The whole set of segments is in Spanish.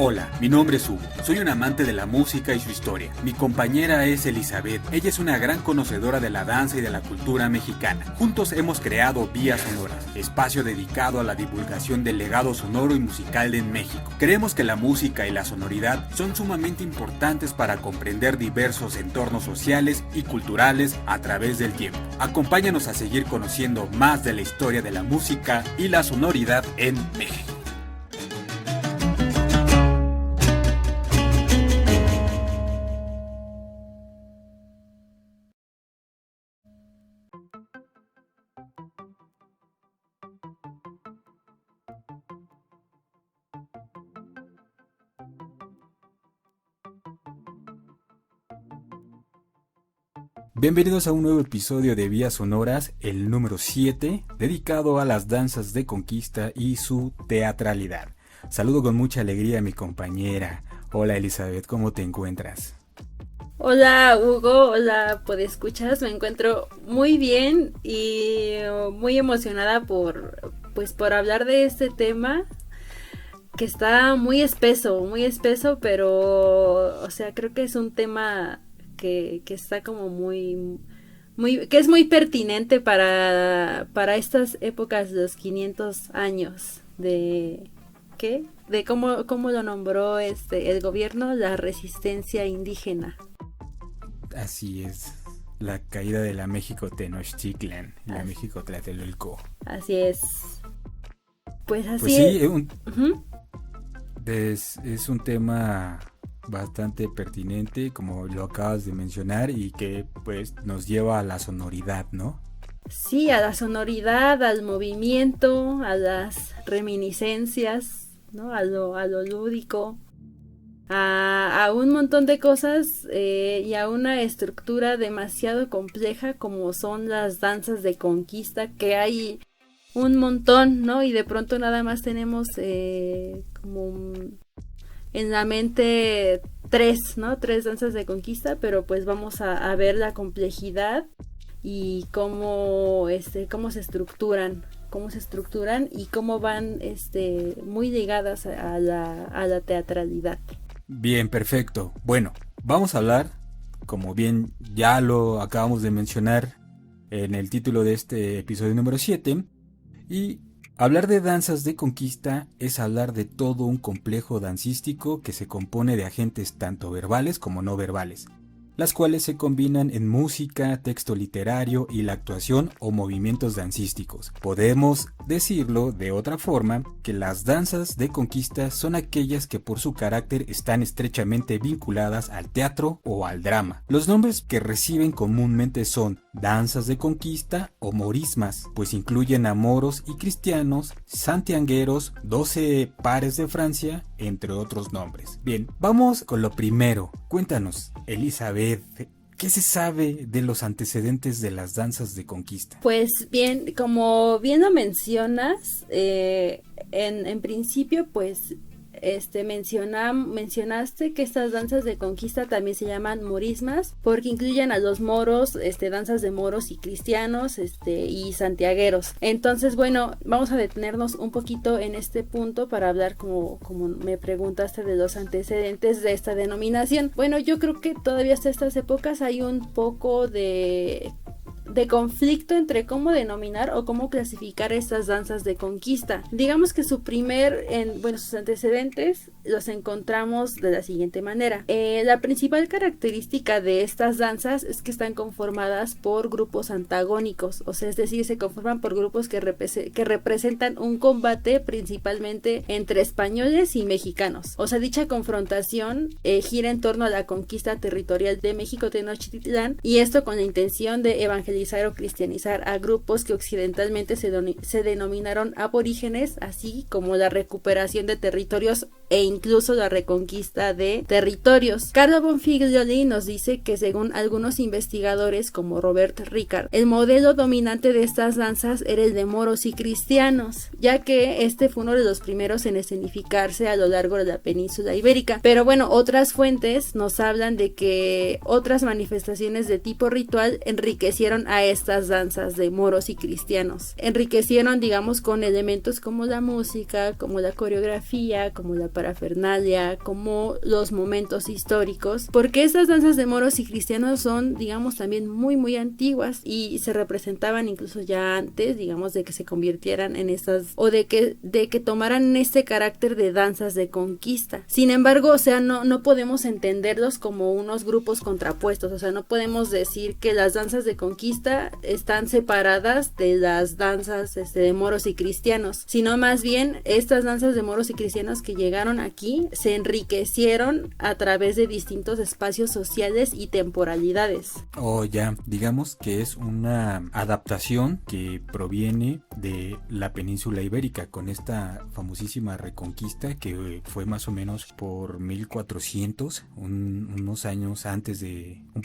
Hola, mi nombre es Hugo. Soy un amante de la música y su historia. Mi compañera es Elizabeth. Ella es una gran conocedora de la danza y de la cultura mexicana. Juntos hemos creado Vías Sonoras, espacio dedicado a la divulgación del legado sonoro y musical de México. Creemos que la música y la sonoridad son sumamente importantes para comprender diversos entornos sociales y culturales a través del tiempo. Acompáñanos a seguir conociendo más de la historia de la música y la sonoridad en México. Bienvenidos a un nuevo episodio de Vías Sonoras, el número 7, dedicado a las danzas de conquista y su teatralidad. Saludo con mucha alegría a mi compañera. Hola Elizabeth, ¿cómo te encuentras? Hola Hugo, hola podescuchas, me encuentro muy bien y muy emocionada por hablar de este tema que está muy espeso, pero creo que es un tema que está como que es muy pertinente para estas épocas de los 500 años de cómo lo nombró el gobierno, la resistencia indígena. Así es, la caída de la México Tenochtitlan, la México Tlatelolco. Así es. Pues así pues sí, es. Es un tema bastante pertinente, como lo acabas de mencionar, y que pues nos lleva a la sonoridad, ¿no? Sí, a la sonoridad, al movimiento, a las reminiscencias, ¿no? A lo lúdico, a un montón de cosas y a una estructura demasiado compleja como son las danzas de conquista, que hay un montón, ¿no? Y de pronto nada más tenemos en la mente tres danzas de conquista, pero pues vamos a ver la complejidad y cómo se estructuran y cómo van muy ligadas a la teatralidad. Bien, perfecto. Bueno, vamos a hablar, como bien ya lo acabamos de mencionar en el título de este episodio número 7, y hablar de danzas de conquista es hablar de todo un complejo dancístico que se compone de agentes tanto verbales como no verbales, las cuales se combinan en música, texto literario y la actuación o movimientos dancísticos. Podemos decirlo de otra forma, que las danzas de conquista son aquellas que por su carácter están estrechamente vinculadas al teatro o al drama. Los nombres que reciben comúnmente son danzas de conquista o morismas, pues incluyen a moros y cristianos, santiagueros, 12 pares de Francia, entre otros nombres. Bien, vamos con lo primero. Cuéntanos, Elizabeth, ¿qué se sabe de los antecedentes de las danzas de conquista? Pues bien, como bien lo mencionas, en principio pues mencionaste que estas danzas de conquista también se llaman morismas porque incluyen a los moros, danzas de moros y cristianos, y santiagueros. Entonces, bueno, vamos a detenernos un poquito en este punto para hablar como me preguntaste de los antecedentes de esta denominación. Bueno, yo creo que todavía hasta estas épocas hay un poco de conflicto entre cómo denominar o cómo clasificar estas danzas de conquista. Digamos que sus antecedentes los encontramos de la siguiente manera. La principal característica de estas danzas es que están conformadas por grupos antagónicos, o sea, es decir, se conforman por grupos que representan un combate principalmente entre españoles y mexicanos. O sea, dicha confrontación gira en torno a la conquista territorial de México Tenochtitlán, y esto con la intención de evangelizar o cristianizar a grupos que occidentalmente se denominaron aborígenes, así como la recuperación de territorios e incluso la reconquista de territorios. Carlo Bonfiglioli nos dice que según algunos investigadores como Robert Ricard, el modelo dominante de estas danzas era el de moros y cristianos, ya que fue uno de los primeros en escenificarse a lo largo de la península ibérica. Pero bueno, otras fuentes nos hablan de que otras manifestaciones de tipo ritual enriquecieron a estas danzas de moros y cristianos. Enriquecieron, digamos, con elementos como la música, como la coreografía, como la parafernalia, como los momentos históricos, porque estas danzas de moros y cristianos son, digamos, también muy muy antiguas y se representaban incluso ya antes, digamos, de que se convirtieran en estas, o de que tomaran este carácter de danzas de conquista. Sin embargo, o sea, no podemos entenderlos como unos grupos contrapuestos, o sea, no podemos decir que las danzas de conquista están separadas de las danzas de moros y cristianos, sino más bien estas danzas de moros y cristianos que llegaron aquí se enriquecieron a través de distintos espacios sociales y temporalidades. Ya, digamos que es una adaptación que proviene de la península ibérica, con esta famosísima reconquista que fue más o menos por 1400, un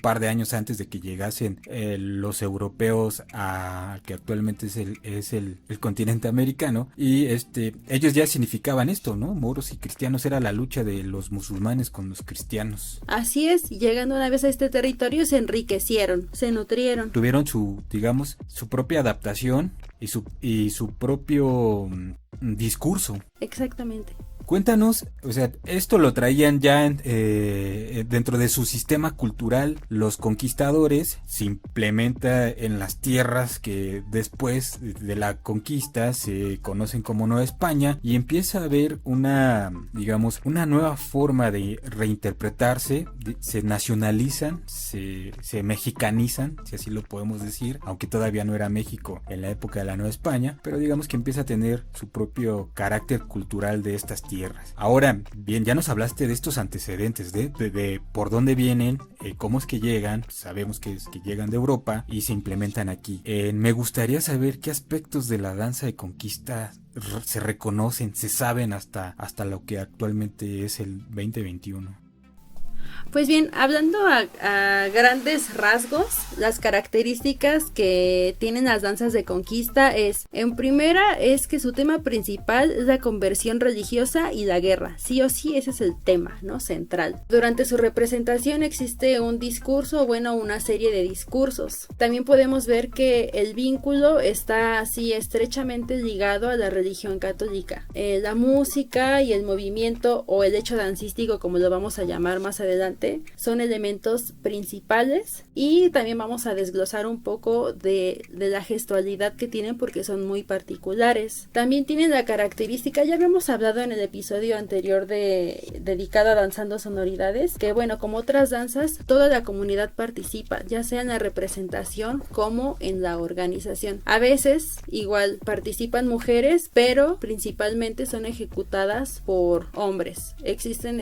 par de años antes de que llegasen los europeos a que actualmente es el continente americano, y ellos ya significaban esto, ¿no? Moros y cristianos, era la lucha de los musulmanes con los cristianos. Así es, llegando una vez a este territorio se enriquecieron, se nutrieron. Tuvieron su propia adaptación y su propio discurso. Exactamente. Cuéntanos, o sea, esto lo traían ya dentro de su sistema cultural los conquistadores, se implementa en las tierras que después de la conquista se conocen como Nueva España, y empieza a haber una nueva forma de reinterpretarse, se nacionalizan, se mexicanizan, si así lo podemos decir, aunque todavía no era México en la época de la Nueva España, pero digamos que empieza a tener su propio carácter cultural de estas tierras. Ahora, bien, ya nos hablaste de estos antecedentes, de por dónde vienen, cómo es que llegan, sabemos que llegan de Europa y se implementan aquí. Me gustaría saber qué aspectos de la danza de conquista se reconocen, se saben hasta lo que actualmente es el 2021. Pues bien, hablando a grandes rasgos, las características que tienen las danzas de conquista en primera, es que su tema principal es la conversión religiosa y la guerra. Sí o sí, ese es el tema, ¿no? Central. Durante su representación existe un discurso, una serie de discursos. También podemos ver que el vínculo está así estrechamente ligado a la religión católica. La música y el movimiento, o el hecho dancístico, como lo vamos a llamar más adelante, son elementos principales, y también vamos a desglosar un poco de la gestualidad que tienen, porque son muy particulares. También tienen la característica, ya habíamos hablado en el episodio anterior dedicado a danzando sonoridades, que como otras danzas, toda la comunidad participa, ya sea en la representación como en la organización. A veces igual participan mujeres, pero principalmente son ejecutadas por hombres. Existen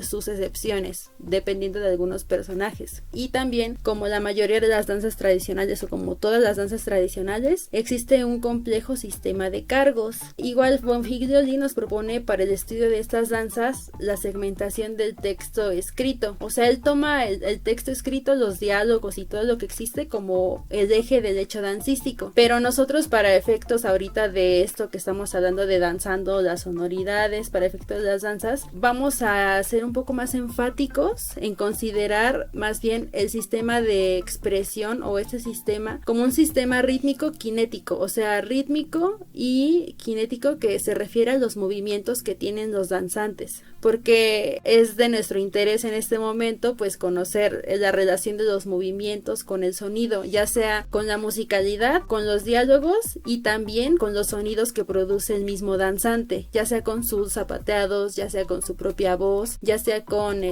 sus excepciones, dependiendo de algunos personajes. Y también, como la mayoría de las danzas tradicionales, o como todas las danzas tradicionales, existe un complejo sistema de cargos. Igual Bonfiglioli nos propone para el estudio de estas danzas la segmentación del texto escrito. O sea, él toma el texto escrito, los diálogos y todo lo que existe como el eje del hecho dancístico. Pero nosotros, para efectos ahorita de esto que estamos hablando de danzando las sonoridades, para efectos de las danzas, vamos a ser un poco más enfáticos en considerar más bien el sistema de expresión, o este sistema como un sistema rítmico kinético, o sea, rítmico y kinético, que se refiere a los movimientos que tienen los danzantes, porque es de nuestro interés en este momento pues conocer la relación de los movimientos con el sonido, ya sea con la musicalidad, con los diálogos y también con los sonidos que produce el mismo danzante, ya sea con sus zapateados, ya sea con su propia voz, ya sea con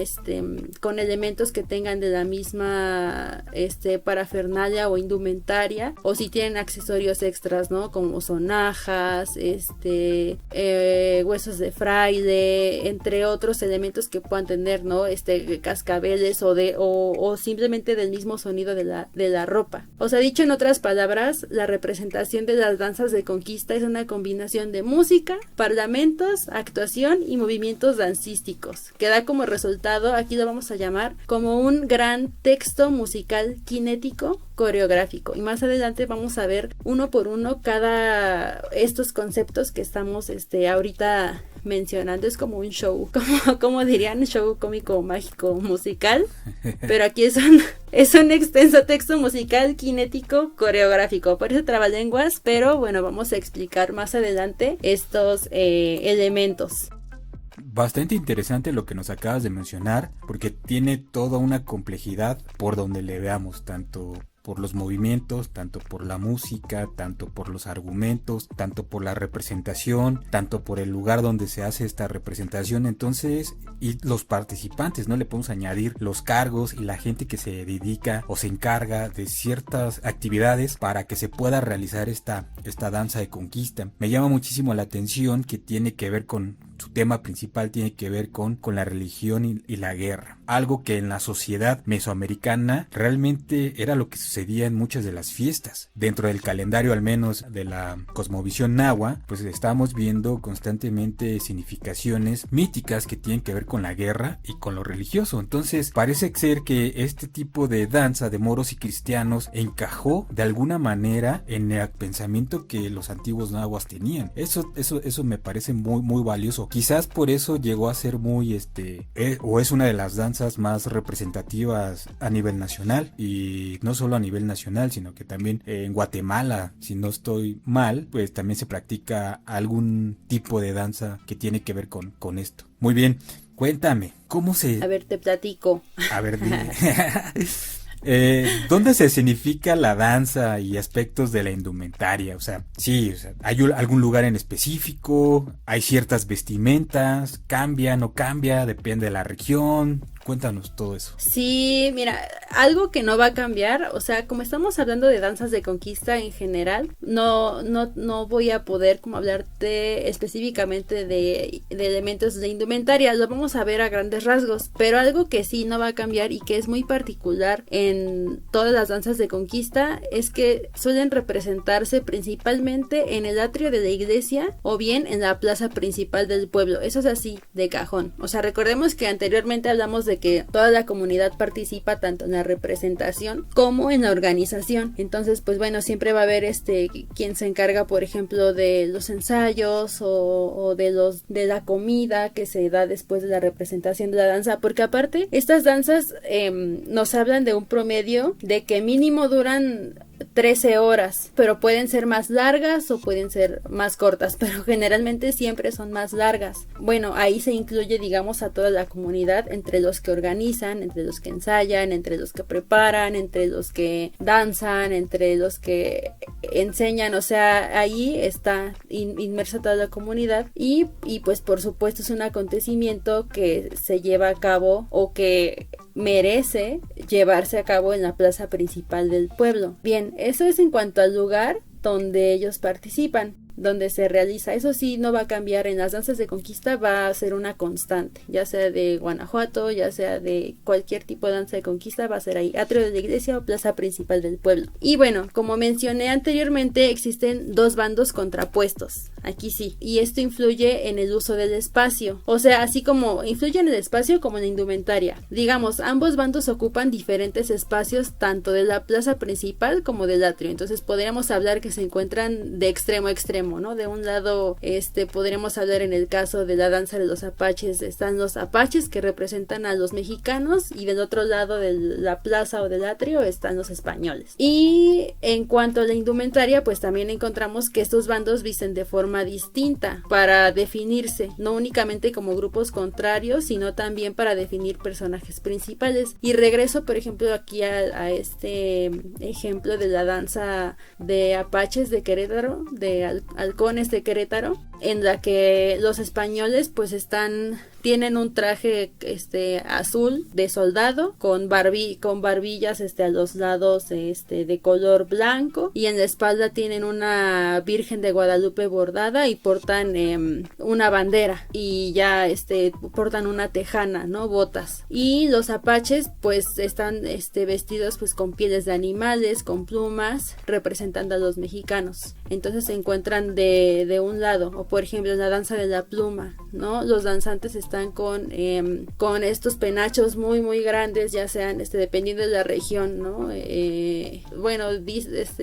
elementos que tengan de la misma parafernalia o indumentaria, o si tienen accesorios extras, ¿no? Como sonajas, huesos de fraile, entre otros elementos que puedan tener, ¿no? Cascabeles o simplemente del mismo sonido de la ropa. O sea, dicho en otras palabras, la representación de las danzas de conquista es una combinación de música, parlamentos, actuación y movimientos dancísticos, que da como resultado, aquí lo vamos a llamar como un gran texto musical kinético coreográfico, y más adelante vamos a ver uno por uno cada estos conceptos que estamos ahorita mencionando. Es como un show, como dirían, show cómico, mágico, musical, pero aquí es un extenso texto musical kinético coreográfico. Parece trabalenguas, pero vamos a explicar más adelante estos elementos. bastante interesante lo que nos acabas de mencionar, porque tiene toda una complejidad por donde le veamos, tanto por los movimientos, tanto por la música, tanto por los argumentos, tanto por la representación, tanto por el lugar donde se hace esta representación. Entonces, y los participantes, ¿no? Le podemos añadir los cargos y la gente que se dedica o se encarga de ciertas actividades para que se pueda realizar esta danza de conquista. Me llama muchísimo la atención que tiene que ver con su tema principal, tiene que ver con la religión y la guerra. Algo que en la sociedad mesoamericana realmente era lo que sucedía en muchas de las fiestas. Dentro del calendario, al menos de la cosmovisión nahua, pues estamos viendo constantemente significaciones míticas que tienen que ver con la guerra y con lo religioso. Entonces parece ser que este tipo de danza de moros y cristianos encajó de alguna manera en el pensamiento que los antiguos nahuas tenían. Eso me parece muy, muy valioso. Quizás por eso llegó a ser muy o es una de las danzas más representativas a nivel nacional, y no solo a nivel nacional, sino que también en Guatemala, si no estoy mal, pues también se practica algún tipo de danza que tiene que ver con esto. Muy bien, cuéntame, ¿cómo se...? A ver, te platico. A ver, dime. ¿Dónde se significa la danza y aspectos de la indumentaria? O sea, sí, ¿hay algún lugar en específico? ¿Hay ciertas vestimentas? ¿Cambia, no cambia? ¿Depende de la región? Cuéntanos todo eso. Sí, mira, algo que no va a cambiar, o sea, como estamos hablando de danzas de conquista en general, no voy a poder como hablarte específicamente de elementos de indumentaria, lo vamos a ver a grandes rasgos, pero algo que sí no va a cambiar y que es muy particular en todas las danzas de conquista es que suelen representarse principalmente en el atrio de la iglesia o bien en la plaza principal del pueblo. Eso es así, de cajón. O sea, recordemos que anteriormente hablamos de que toda la comunidad participa tanto en la representación como en la organización. Entonces, pues bueno, siempre va a haber quien se encarga, por ejemplo, de los ensayos o de la comida que se da después de la representación de la danza, porque aparte estas danzas nos hablan de un promedio de que mínimo duran 13 horas, pero pueden ser más largas o pueden ser más cortas, pero generalmente siempre son más largas. Bueno, ahí se incluye, digamos, a toda la comunidad, entre los que organizan, entre los que ensayan, entre los que preparan, entre los que danzan, entre los que enseñan. O sea, ahí está inmersa toda la comunidad y pues por supuesto es un acontecimiento que se lleva a cabo o que merece llevarse a cabo en la plaza principal del pueblo. Bien, eso es en cuanto al lugar donde ellos participan, donde se realiza. Eso sí, no va a cambiar. En las danzas de conquista va a ser una constante, ya sea de Guanajuato, ya sea de cualquier tipo de danza de conquista, va a ser ahí, atrio de la iglesia o plaza principal del pueblo. Y bueno, como mencioné anteriormente, existen dos bandos contrapuestos, aquí sí, y esto influye en el uso del espacio, o sea, así como influye en el espacio como en la indumentaria. Digamos, ambos bandos ocupan diferentes espacios tanto de la plaza principal como del atrio, entonces podríamos hablar que se encuentran de extremo a extremo, ¿no? De un lado, podremos hablar en el caso de la danza de los apaches, están los apaches que representan a los mexicanos y del otro lado de la plaza o del atrio están los españoles. Y en cuanto a la indumentaria, pues también encontramos que estos bandos visten de forma distinta para definirse, no únicamente como grupos contrarios, sino también para definir personajes principales. Y regreso, por ejemplo, aquí a este ejemplo de la danza de apaches de Querétaro, de halcones de Querétaro, en la que los españoles pues tienen un traje azul de soldado con barbillas a los lados de color blanco, y en la espalda tienen una Virgen de Guadalupe bordada y portan una bandera y ya portan una tejana, ¿no? Botas. Y los apaches pues están vestidos pues con pieles de animales, con plumas, representando a los mexicanos. Entonces se encuentran de un lado, o por ejemplo en la danza de la pluma, ¿no? Los danzantes están con estos penachos muy muy grandes, ya sean dependiendo de la región, ¿no?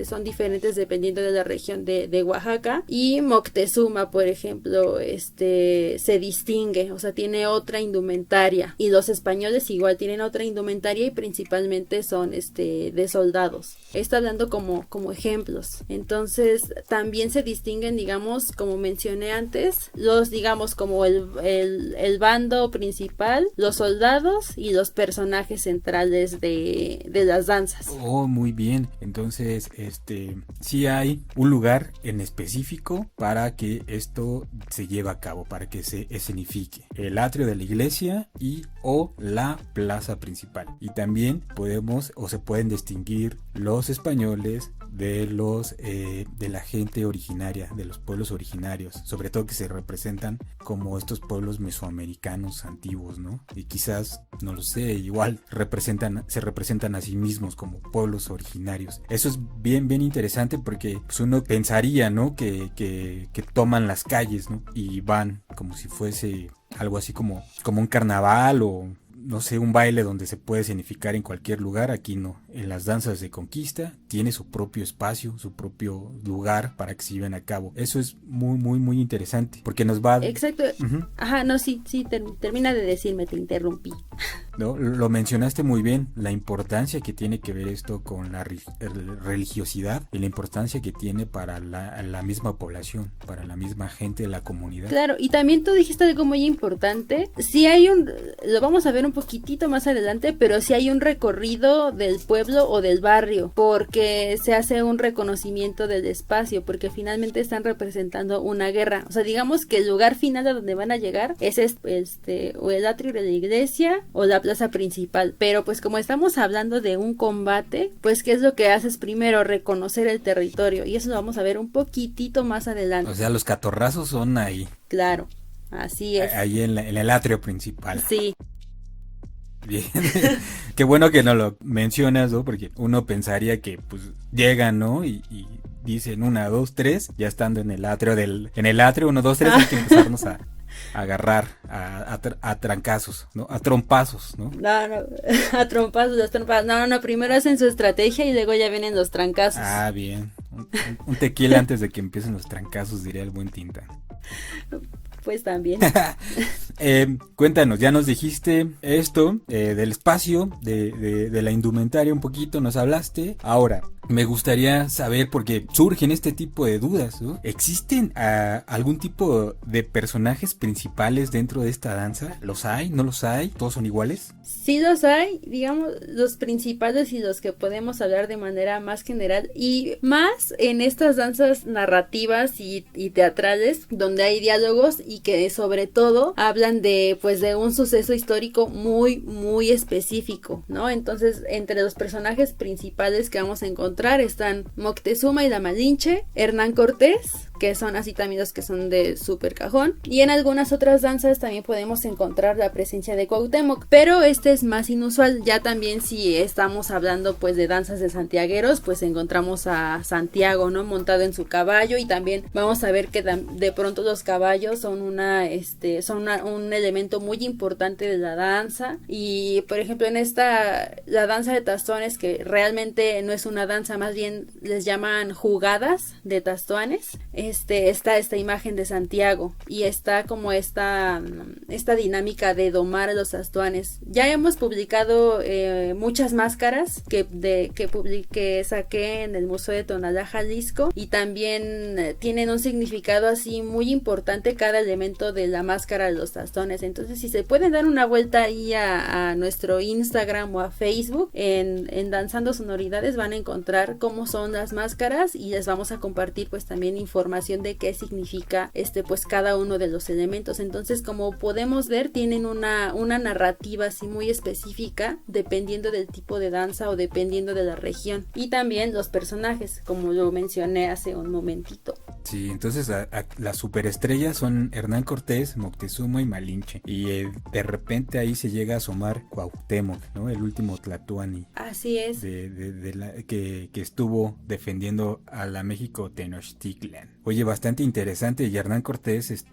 Son diferentes dependiendo de la región de Oaxaca. Y Moctezuma, por ejemplo, se distingue, o sea, tiene otra indumentaria, y los españoles igual tienen otra indumentaria y principalmente son de soldados. Esto hablando como ejemplos. Entonces también se distinguen, digamos, como mencioné antes, los, digamos, como el bando principal, los soldados y los personajes centrales de las danzas. Oh, muy bien. Entonces, sí hay un lugar en específico para que esto se lleve a cabo, para que se escenifique. El atrio de la iglesia y o la plaza principal. Y también podemos o se pueden distinguir los españoles de de la gente originaria, de los pueblos originarios, sobre todo que se representan como estos pueblos mesoamericanos antiguos, ¿no? Y quizás, no lo sé, igual se representan a sí mismos como pueblos originarios. Eso es bien interesante porque pues, uno pensaría, ¿no? Que toman las calles, ¿no? Y van como si fuese algo así como un carnaval o no sé, un baile donde se puede escenificar en cualquier lugar. Aquí no, en las danzas de conquista tiene su propio espacio, su propio lugar para que se lleven a cabo. Eso es muy interesante porque nos va... Exacto. Uh-huh. Ajá, no, sí, termina de decirme, te interrumpí. No, lo mencionaste muy bien, la importancia que tiene que ver esto con la religiosidad y la importancia que tiene para la misma población, para la misma gente de la comunidad. Claro, y también tú dijiste algo muy importante. Sí hay lo vamos a ver un poquitito más adelante, pero sí hay un recorrido del pueblo o del barrio, porque se hace un reconocimiento del espacio, porque finalmente están representando una guerra. O sea, digamos que el lugar final a donde van a llegar es o el atrio de la iglesia o la plaza principal, pero pues como estamos hablando de un combate, pues ¿qué es lo que haces primero? Reconocer el territorio, y eso lo vamos a ver un poquitito más adelante. O sea, los catorrazos son ahí. Claro, así es. Ahí en el atrio principal. Sí. Bien, qué bueno que no lo mencionas, ¿no? Porque uno pensaría que pues llegan, ¿no? Y dicen 1, 2, 3, ya estando en el atrio 1, 2, 3 hay que empezarnos a agarrar a trancazos, ¿no? A trompazos, ¿no? No, a trompazos, las trompas. No, primero hacen su estrategia y luego ya vienen los trancazos. Ah, bien. Un tequila antes de que empiecen los trancazos, diría el buen Tinta. Pues también. Cuéntanos, ya nos dijiste esto del espacio, de la indumentaria un poquito, nos hablaste. Ahora, me gustaría saber, porque surgen este tipo de dudas, ¿no? ¿Existen algún tipo de personajes principales dentro de esta danza? ¿Los hay? ¿No los hay? ¿Todos son iguales? Sí los hay, digamos, los principales y los que podemos hablar de manera más general, y más en estas danzas narrativas y teatrales, donde hay diálogos y que sobre todo hablan de un suceso histórico muy específico, ¿no? Entonces, entre los personajes principales que vamos a encontrar están Moctezuma y la Malinche, Hernán Cortés, que son así también los que son de super cajón, y en algunas otras danzas también podemos encontrar la presencia de Cuauhtémoc, pero este es más inusual. Ya también si estamos hablando pues de danzas de santiagueros, pues encontramos a Santiago, ¿no? Montado en su caballo, y también vamos a ver que de pronto los caballos son un elemento muy importante de la danza. Y por ejemplo en la danza de tastones, que realmente no es una danza, más bien les llaman jugadas de tastones, está esta imagen de Santiago y está como esta dinámica de domar a los tastones. Ya hemos publicado muchas máscaras que saqué en el Museo de Tonalá, Jalisco, y también tienen un significado así muy importante cada elemento de la máscara de los tastones. Entonces, si se pueden dar una vuelta ahí a nuestro Instagram o a Facebook, en Danzando Sonoridades, van a encontrar cómo son las máscaras, y les vamos a compartir pues también información de qué significa pues cada uno de los elementos. Entonces, como podemos ver, tienen una narrativa así muy específica dependiendo del tipo de danza o dependiendo de la región, y también los personajes, como lo mencioné hace un momentito. Sí, entonces las superestrellas son Hernán Cortés, Moctezuma y Malinche, y de repente ahí se llega a asomar Cuauhtémoc, ¿no? El último tlatoani. Así es. Que estuvo defendiendo a la México Tenochtitlan. Oye, bastante interesante. Y Hernán Cortés,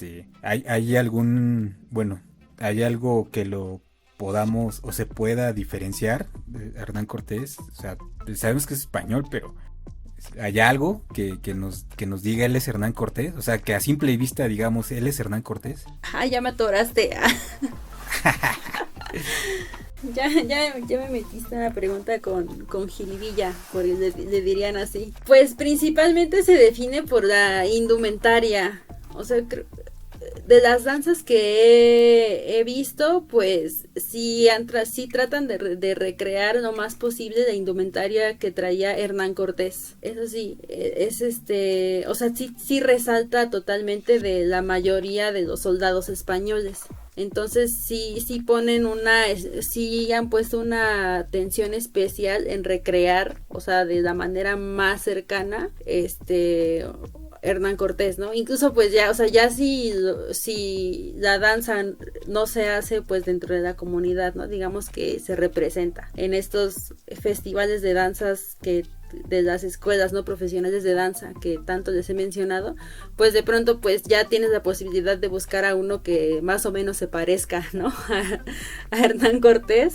hay algo que lo podamos o se pueda diferenciar de Hernán Cortés. O sea, sabemos que es español, pero ¿hay algo que nos diga él es Hernán Cortés? O sea, que a simple vista digamos él es Hernán Cortés. Ya me atoraste. Ya me metiste en la pregunta con jiribilla, porque le dirían así. Pues principalmente se define por la indumentaria. O sea, de las danzas que he visto, pues sí, sí tratan de recrear lo más posible la indumentaria que traía Hernán Cortés. Eso sí, o sea, sí resalta totalmente de la mayoría de los soldados españoles. Entonces sí ponen sí han puesto una atención especial en recrear, o sea, de la manera más cercana, Hernán Cortés, ¿no? Incluso pues ya, o sea, ya si la danza no se hace pues dentro de la comunidad, ¿no? Digamos que se representa en estos festivales de danzas de las escuelas no profesionales de danza que tanto les he mencionado, pues de pronto pues ya tienes la posibilidad de buscar a uno que más o menos se parezca, ¿no? a Hernán Cortés,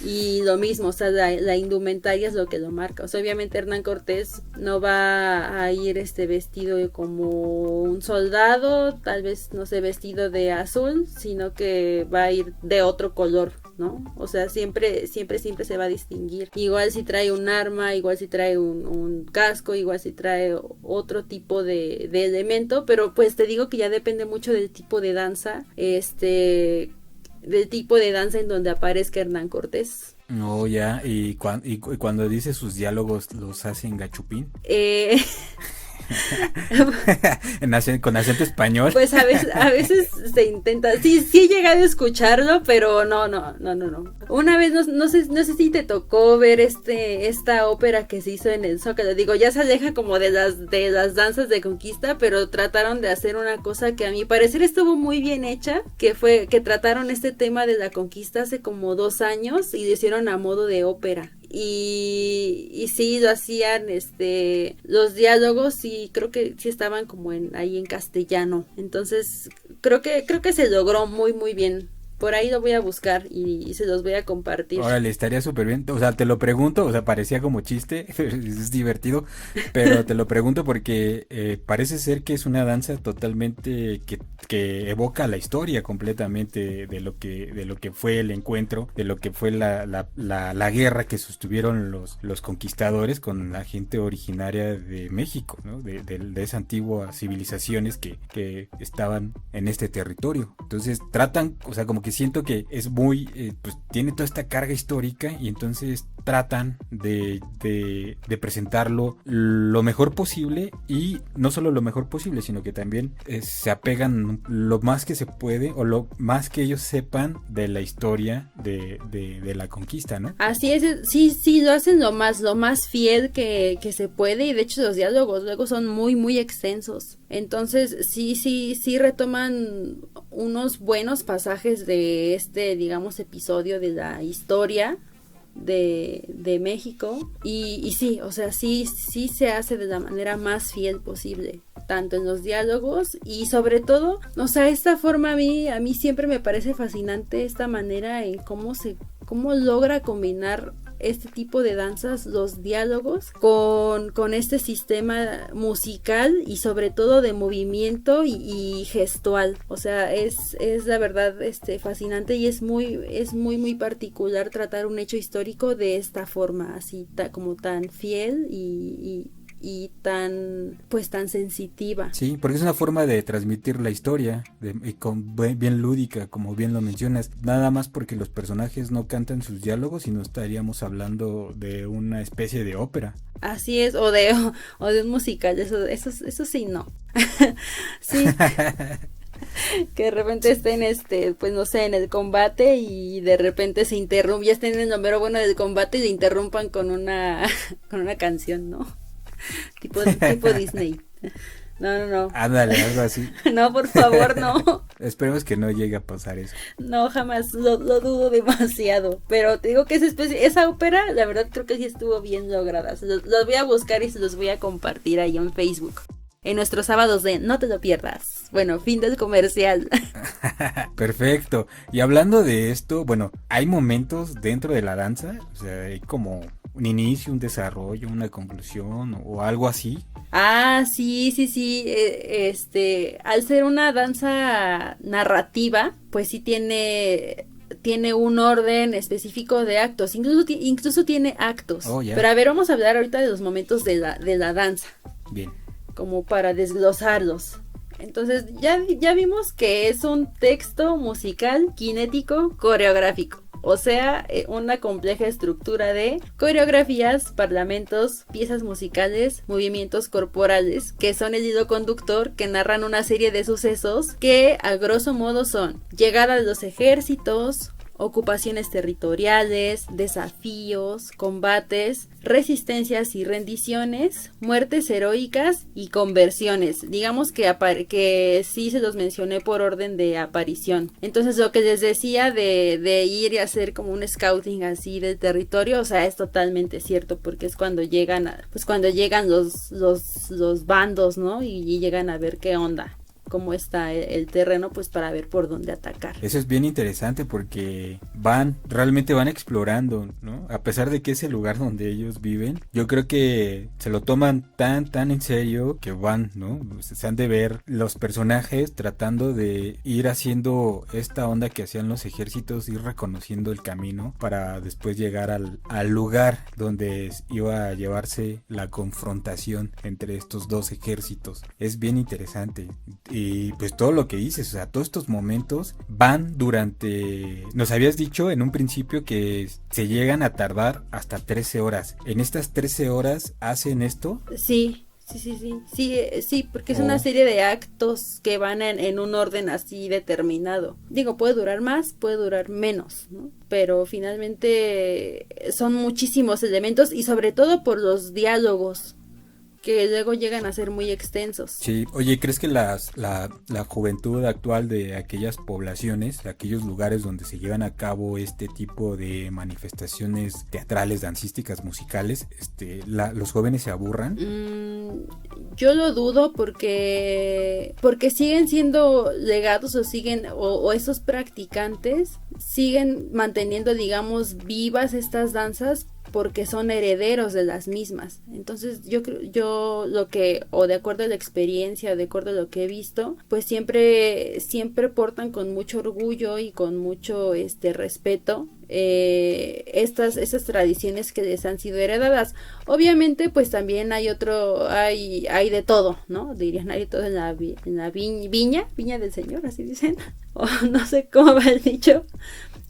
y lo mismo, o sea, la indumentaria es lo que lo marca. O sea, obviamente Hernán Cortés no va a ir vestido como un soldado, tal vez no sé, vestido de azul, sino que va a ir de otro color, ¿no? O sea, siempre se va a distinguir. Igual si trae un arma, igual si trae un casco, igual si trae otro tipo de elemento, pero pues te digo que ya depende mucho del tipo de danza, del tipo de danza en donde aparezca Hernán Cortés. No, ya, y cuando dice sus diálogos, ¿los hace en gachupín? Con acento español. Pues a veces se intenta. Sí he llegado a escucharlo, pero no. Una vez no sé si te tocó ver esta ópera que se hizo en el Zócalo. Digo, ya se aleja como de las danzas de conquista, pero trataron de hacer una cosa que a mi parecer estuvo muy bien hecha, que fue que trataron este tema de la conquista hace como 2 años y lo hicieron a modo de ópera. Y sí lo hacían, los diálogos sí creo que sí estaban como ahí en castellano. Entonces creo que se logró muy muy bien. Por ahí lo voy a buscar y se los voy a compartir. Órale, estaría súper bien. O sea, te lo pregunto, o sea, parecía como chiste, es divertido, pero te lo pregunto porque parece ser que es una danza totalmente que evoca la historia completamente de lo que fue el encuentro, de lo que fue la guerra que sostuvieron los conquistadores con la gente originaria de México, ¿no? De esas antiguas civilizaciones que estaban en este territorio. Entonces tratan, o sea, como que siento que es muy, pues tiene toda esta carga histórica y entonces tratan de presentarlo lo mejor posible, y no solo lo mejor posible, sino que también se apegan lo más que se puede o lo más que ellos sepan de la historia de la conquista, ¿no? Así es, sí, lo hacen lo más fiel que se puede, y de hecho los diálogos luego son muy, muy extensos. Entonces sí retoman unos buenos pasajes de digamos, episodio de la historia de México, y sí, o sea, sí se hace de la manera más fiel posible, tanto en los diálogos y sobre todo, o sea, esta forma a mí siempre me parece fascinante, esta manera en cómo logra combinar este tipo de danzas, los diálogos, con este sistema musical y sobre todo de movimiento y gestual. O sea, es la verdad fascinante, y es muy particular tratar un hecho histórico de esta forma, así como tan fiel y tan sensitiva. Sí, porque es una forma de transmitir la historia y bien lúdica, como bien lo mencionas. Nada más porque los personajes no cantan sus diálogos y no estaríamos hablando de una especie de ópera. Así es, o de un musical, eso sí no. Sí. Que de repente estén pues no sé, en el combate y de repente se interrumpe, ya estén en el número bueno del combate y se interrumpan con una canción, ¿no? tipo Disney. No. Ándale, algo así. No, por favor, no. Esperemos que no llegue a pasar eso. No, jamás, lo dudo demasiado. Pero te digo que esa ópera, la verdad creo que sí estuvo bien lograda. Los voy a buscar y se los voy a compartir ahí en Facebook. En nuestros sábados de No te lo pierdas. Bueno, fin del comercial. Perfecto. Y hablando de esto, bueno, hay momentos dentro de la danza, o sea, hay como un inicio, un desarrollo, una conclusión o algo así. Ah, sí. Al ser una danza narrativa, pues sí tiene tiene un orden específico de actos, incluso tiene actos. Oh, yeah. Pero a ver, vamos a hablar ahorita de los momentos de la danza. Bien. Como para desglosarlos. Entonces ya vimos que es un texto musical, kinético, coreográfico. O sea, una compleja estructura de coreografías, parlamentos, piezas musicales, movimientos corporales, que son el hilo conductor que narran una serie de sucesos que a grosso modo son llegada de los ejércitos, ocupaciones territoriales, desafíos, combates, resistencias y rendiciones, muertes heroicas y conversiones. Digamos que sí se los mencioné por orden de aparición. Entonces lo que les decía de ir y hacer como un scouting así del territorio, o sea, es totalmente cierto, porque es cuando llegan los bandos, ¿no? Y llegan a ver qué onda, cómo está el terreno, pues para ver por dónde atacar. Eso es bien interesante porque realmente van explorando, ¿no? A pesar de que es el lugar donde ellos viven, yo creo que se lo toman tan en serio que van, ¿no? Se han de ver los personajes tratando de ir haciendo esta onda que hacían los ejércitos, ir reconociendo el camino para después llegar al lugar donde iba a llevarse la confrontación entre estos dos ejércitos. Es bien interesante. Y pues todo lo que dices, o sea, todos estos momentos van durante... Nos habías dicho en un principio que se llegan a tardar hasta 13 horas. ¿En estas 13 horas hacen esto? Sí, porque es una serie de actos que van en un orden así determinado. Digo, puede durar más, puede durar menos, ¿no? Pero finalmente son muchísimos elementos y sobre todo por los diálogos, que luego llegan a ser muy extensos. Sí, oye, ¿crees que la juventud actual de aquellas poblaciones, de aquellos lugares donde se llevan a cabo este tipo de manifestaciones teatrales, dancísticas, musicales, los jóvenes se aburran? Yo lo dudo porque siguen siendo legados o esos practicantes siguen manteniendo, digamos, vivas estas danzas porque son herederos de las mismas. Entonces yo de acuerdo a la experiencia, de acuerdo a lo que he visto, pues siempre portan con mucho orgullo y con mucho respeto estas tradiciones que les han sido heredadas. Obviamente pues también hay de todo, ¿no? Dirían, hay de todo en la viña del Señor, así dicen, o no sé cómo va el dicho.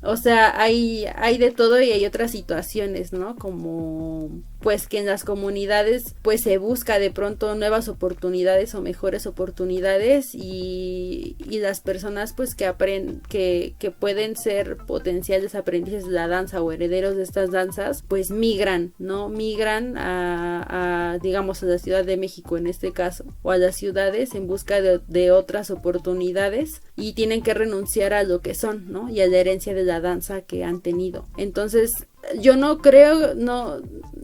O sea, hay de todo y hay otras situaciones, ¿no? Como pues que en las comunidades pues se busca de pronto nuevas oportunidades o mejores oportunidades y las personas pues que pueden ser potenciales aprendices de la danza o herederos de estas danzas pues migran, ¿no? Migran a digamos a la Ciudad de México en este caso o a las ciudades en busca de otras oportunidades y tienen que renunciar a lo que son, ¿no? Y a la herencia de la danza que han tenido. Entonces yo no creo,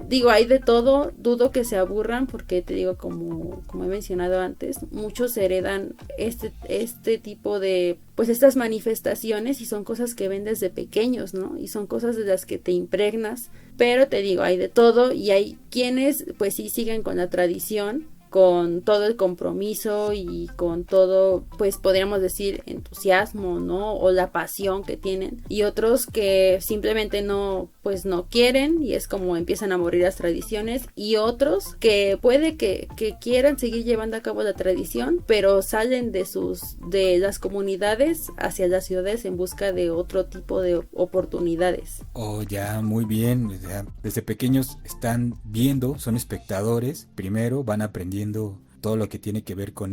digo, hay de todo, dudo que se aburran porque te digo, como he mencionado antes, muchos heredan este tipo de, pues estas manifestaciones y son cosas que ven desde pequeños, ¿no? Y son cosas de las que te impregnas, pero te digo, hay de todo y hay quienes pues sí siguen con la tradición, con todo el compromiso y con todo, pues podríamos decir entusiasmo, ¿no? O la pasión que tienen y otros que simplemente no quieren y es como empiezan a morir las tradiciones y otros que puede que quieran seguir llevando a cabo la tradición pero salen de las comunidades hacia las ciudades en busca de otro tipo de oportunidades. Oh, ya, muy bien. Ya, desde pequeños están viendo, son espectadores, primero van aprendiendo todo lo que tiene que ver con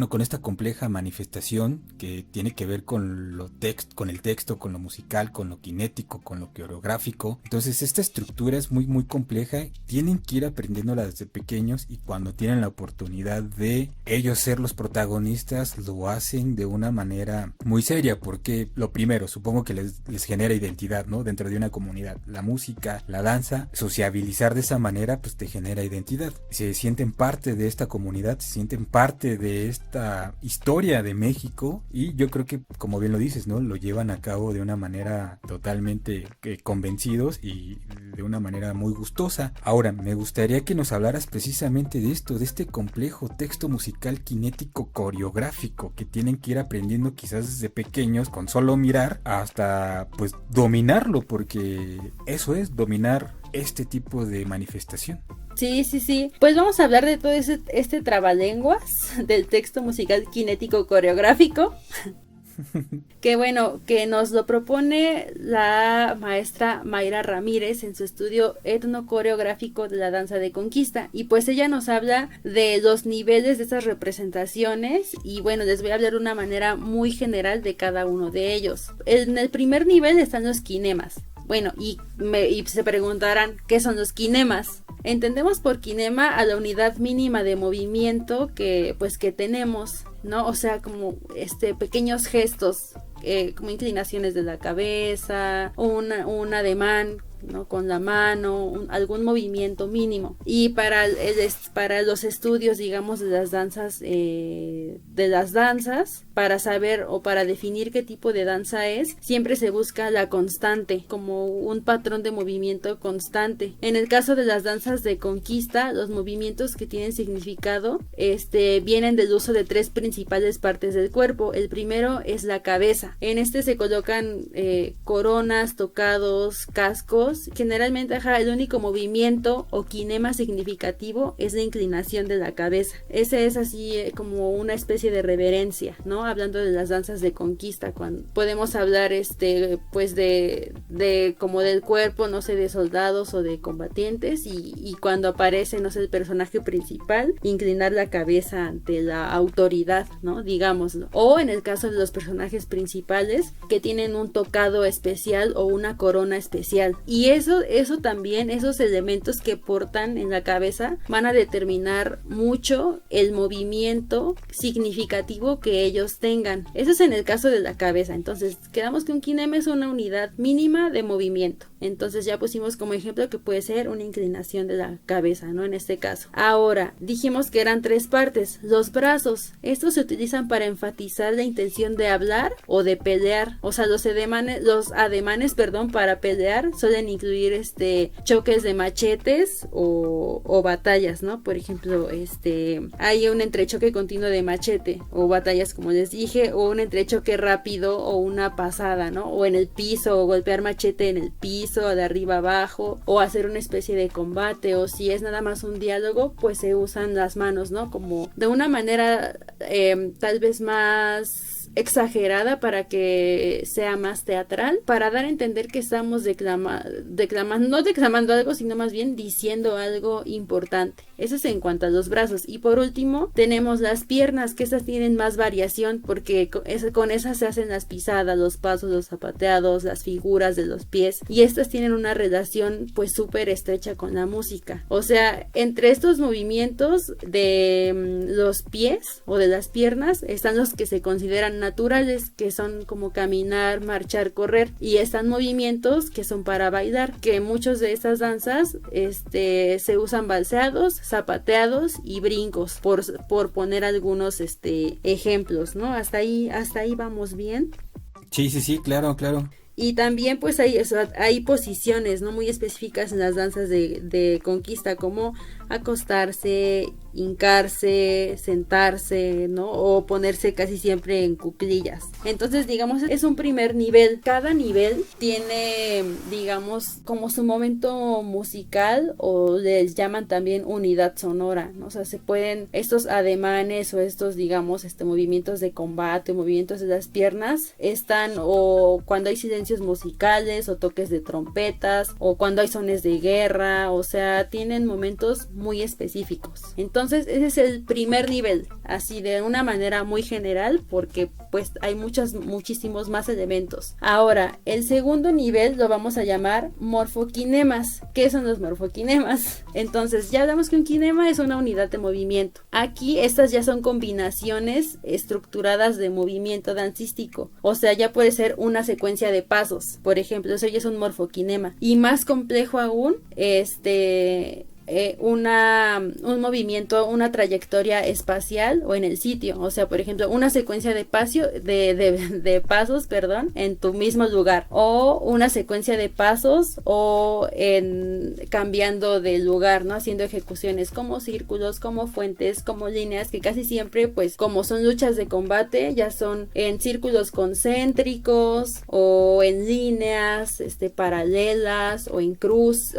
con esta compleja manifestación que tiene que ver con el texto, con lo musical, con lo kinético, con lo coreográfico. Entonces esta estructura es muy muy compleja, tienen que ir aprendiéndola desde pequeños y cuando tienen la oportunidad de ellos ser los protagonistas lo hacen de una manera muy seria porque lo primero, supongo que les genera identidad, ¿no? Dentro de una comunidad, la música, la danza, sociabilizar de esa manera pues te genera identidad, se sienten parte de esta comunidad, se sienten parte de esta historia de México, y yo creo que, como bien lo dices, ¿no? Lo llevan a cabo de una manera totalmente convencidos y de una manera muy gustosa. Ahora, me gustaría que nos hablaras precisamente de esto, de este complejo texto musical kinético coreográfico que tienen que ir aprendiendo quizás desde pequeños, con solo mirar, hasta pues dominarlo, porque eso es dominar este tipo de manifestación. Sí, sí, sí. Pues vamos a hablar de todo este trabalenguas del texto musical kinético coreográfico. Que bueno, que nos lo propone la maestra Mayra Ramírez en su estudio etnocoreográfico de la danza de conquista, y pues ella nos habla de los niveles de estas representaciones, y bueno, les voy a hablar de una manera muy general de cada uno de ellos. En el primer nivel están los kinemas. Bueno, y se preguntarán, ¿qué son los kinemas? Entendemos por kinema a la unidad mínima de movimiento que tenemos, ¿no? O sea, como pequeños gestos, como inclinaciones de la cabeza, un ademán, ¿no? Con la mano, algún movimiento mínimo. Y para los estudios, digamos, de las danzas, para saber o para definir qué tipo de danza es, siempre se busca la constante, como un patrón de movimiento constante. En el caso de las danzas de conquista, los movimientos que tienen significado vienen del uso de tres principales partes del cuerpo. El primero es la cabeza. En se colocan coronas, tocados, cascos. Generalmente, el único movimiento o kinema significativo es la inclinación de la cabeza. Ese es así como una especie de reverencia, ¿no? Hablando de las danzas de conquista, cuando podemos hablar pues de como del cuerpo, no sé, de soldados o de combatientes, y cuando aparece, no sé, el personaje principal, inclinar la cabeza ante la autoridad, ¿no? Digámoslo. O en el caso de los personajes principales, que tienen un tocado especial o una corona especial. Y eso también, esos elementos que portan en la cabeza van a determinar mucho el movimiento significativo que ellos tengan. Eso es en el caso de la cabeza. Entonces, quedamos que un kinema es una unidad mínima de movimiento. Entonces ya pusimos como ejemplo que puede ser una inclinación de la cabeza, ¿no? En este caso. Ahora, dijimos que eran tres partes. Los brazos. Estos se utilizan para enfatizar la intención de hablar o de pelear. O sea, los ademanes, para pelear suelen incluir choques de machetes o batallas, ¿no? Por ejemplo, hay un entrechoque continuo de machete o batallas, como les dije, o un entrechoque rápido o una pasada, ¿no? O en el piso, o golpear machete en el piso, de arriba abajo, o hacer una especie de combate, o si es nada más un diálogo, pues se usan las manos, ¿no? Como de una manera tal vez más exagerada para que sea más teatral, para dar a entender que estamos no declamando algo, sino más bien diciendo algo importante. Eso es en cuanto a los brazos. Y por último tenemos las piernas, que estas tienen más variación, porque con esas se hacen las pisadas, los pasos, los zapateados, las figuras de los pies, y estas tienen una relación pues súper estrecha con la música. O sea, entre estos movimientos de los pies o de las piernas están los que se consideran naturales, que son como caminar, marchar, correr, y están movimientos que son para bailar, que muchos de estas danzas se usan balseados, zapateados y brincos, por poner algunos ejemplos, ¿no? Hasta ahí vamos bien. Sí, claro. Y también pues hay posiciones, ¿no? Muy específicas en las danzas de conquista, como acostarse, hincarse, sentarse, ¿no? O ponerse casi siempre en cuclillas. Entonces, digamos, es un primer nivel. Cada nivel tiene, digamos, como su momento musical, o les llaman también unidad sonora, ¿no? O sea, se pueden, estos ademanes o estos, digamos, movimientos de combate, movimientos de las piernas, están o cuando hay silencios musicales o toques de trompetas, o cuando hay sones de guerra, o sea, tienen momentos muy específicos. Entonces ese es el primer nivel, así de una manera muy general, porque pues hay muchísimos más elementos. Ahora, el segundo nivel lo vamos a llamar morfoquinemas. ¿Qué son los morfoquinemas? Entonces ya hablamos que un kinema es una unidad de movimiento. Aquí estas ya son combinaciones estructuradas de movimiento dancístico, o sea, ya puede ser una secuencia de pasos, por ejemplo, eso ya es un morfoquinema. Y más complejo aún, un movimiento, una trayectoria espacial o en el sitio. O sea, por ejemplo, una secuencia de pasos, perdón, en tu mismo lugar, o una secuencia de pasos o en cambiando de lugar, ¿no? Haciendo ejecuciones como círculos, como fuentes, como líneas, que casi siempre, pues, como son luchas de combate, ya son en círculos concéntricos o en líneas paralelas o en cruz,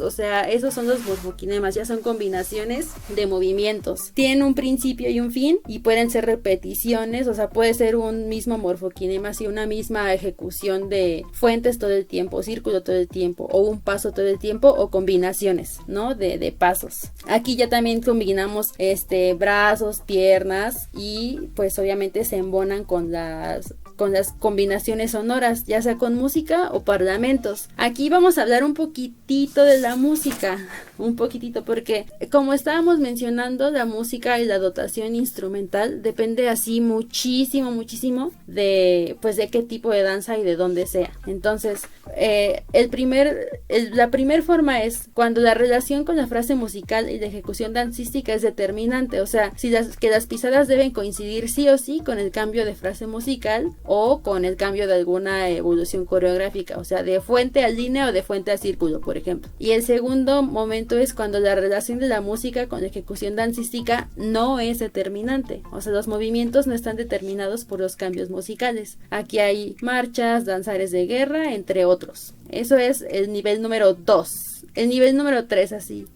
o sea, esos son los morfokinemas, ya son combinaciones de movimientos. Tienen un principio y un fin y pueden ser repeticiones, o sea, puede ser un mismo morfokinema, así una misma ejecución de fuentes todo el tiempo, círculo todo el tiempo, o un paso todo el tiempo, o combinaciones, ¿no? De pasos. Aquí ya también combinamos brazos, piernas, y pues obviamente se embonan con las combinaciones sonoras, ya sea con música o parlamentos. Aquí vamos a hablar un poquitito de la música, un poquitito, porque como estábamos mencionando, la música y la dotación instrumental depende así muchísimo de qué tipo de danza y de dónde sea. Entonces, la primer forma es cuando la relación con la frase musical y la ejecución dancística es determinante, o sea, que las pisadas deben coincidir sí o sí con el cambio de frase musical o con el cambio de alguna evolución coreográfica, o sea, de fuente a línea o de fuente a círculo, por ejemplo. Y el segundo momento es cuando la relación de la música con la ejecución dancística no es determinante, o sea, los movimientos no están determinados por los cambios musicales. Aquí hay marchas, danzares de guerra, entre otros. Eso es el nivel número 2. El nivel número 3, así.